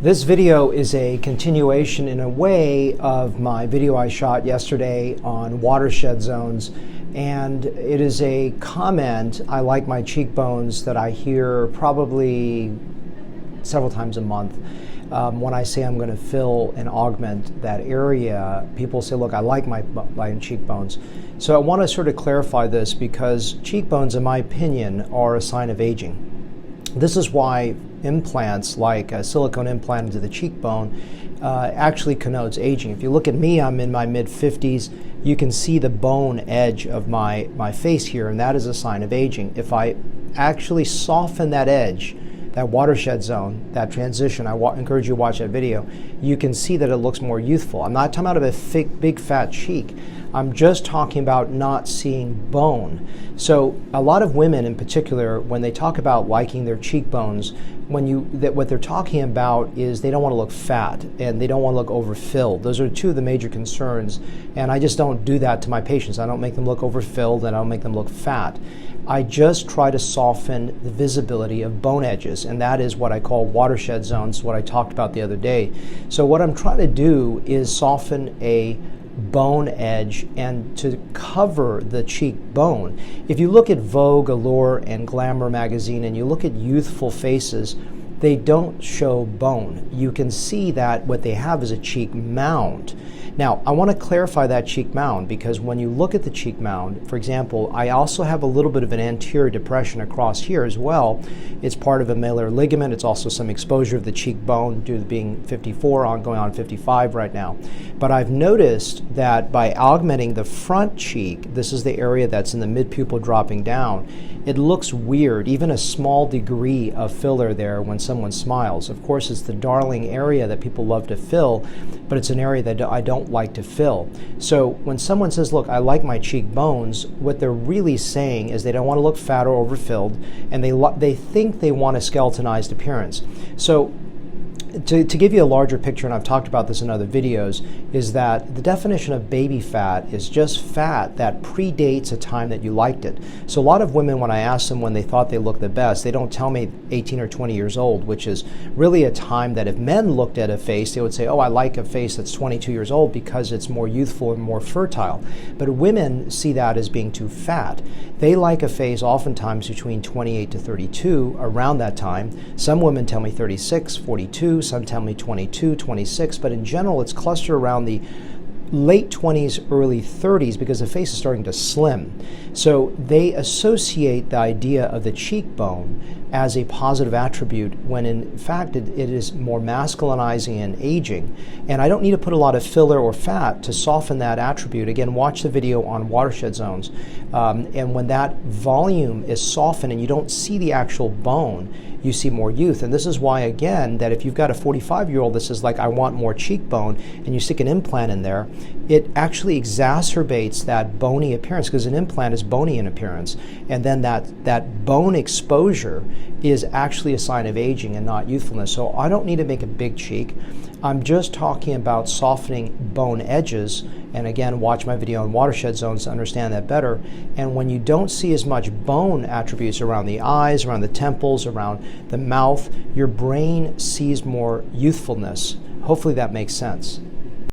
This video is a continuation in a way of my video I shot yesterday on watershed zones, and it is a comment, I like my cheekbones, that I hear probably several times a month. When I say I'm going to fill and augment that area, people say, look, I like my cheekbones. So I want to sort of clarify this because cheekbones, in my opinion, are a sign of aging. This is why implants, like a silicone implant into the cheekbone, actually connotes aging. If you look at me, I'm in my mid-50s. You can see the bone edge of my face here, and that is a sign of aging. If I actually soften that edge, that watershed zone, that transition, I encourage you to watch that video, you can see that it looks more youthful. I'm not talking about a big fat cheek. I'm just talking about not seeing bone. So a lot of women in particular, when they talk about liking their cheekbones, what they're talking about is they don't want to look fat and they don't want to look overfilled. Those are two of the major concerns, and I just don't do that to my patients. I don't make them look overfilled and I don't make them look fat. I just try to soften the visibility of bone edges, and that is what I call watershed zones, what I talked about the other day. So what I'm trying to do is soften a bone edge and to cover the cheekbone. If you look at Vogue, Allure, and Glamour magazine, and you look at youthful faces, they don't show bone. You can see that what they have is a cheek mound. Now, I want to clarify that cheek mound because when you look at the cheek mound, for example, I also have a little bit of an anterior depression across here as well. It's part of a malar ligament. It's also some exposure of the cheekbone due to being 54, going on 55 right now. But I've noticed that by augmenting the front cheek, this is the area that's in the mid-pupil dropping down, it looks weird, even a small degree of filler there when someone smiles. Of course, it's the darling area that people love to fill, but it's an area that I don't like to fill. So when someone says, look, I like my cheekbones, what they're really saying is they don't want to look fat or overfilled, and they think they want a skeletonized appearance. So to give you a larger picture, and I've talked about this in other videos, is that the definition of baby fat is just fat that predates a time that you liked it. So a lot of women, when I ask them when they thought they looked the best, they don't tell me 18 or 20 years old, which is really a time that if men looked at a face, they would say, oh, I like a face that's 22 years old because it's more youthful and more fertile. But women see that as being too fat. They like a face oftentimes between 28 to 32, around that time. Some women tell me 36, 42, some tell me 22, 26, but in general it's clustered around the late 20s, early 30s because the face is starting to slim. So they associate the idea of the cheekbone as a positive attribute when in fact it is more masculinizing and aging. And I don't need to put a lot of filler or fat to soften that attribute. Again, watch the video on watershed zones. And when that volume is softened and you don't see the actual bone, you see more youth. And this is why, again, that if you've got a 45-year-old that says, like, I want more cheekbone, and you stick an implant in there, it actually exacerbates that bony appearance because an implant is bony in appearance. And then that bone exposure is actually a sign of aging and not youthfulness. So I don't need to make a big cheek. I'm just talking about softening bone edges. And again, watch my video on watershed zones to understand that better. And when you don't see as much bone attributes around the eyes, around the temples, around the mouth, your brain sees more youthfulness. Hopefully that makes sense.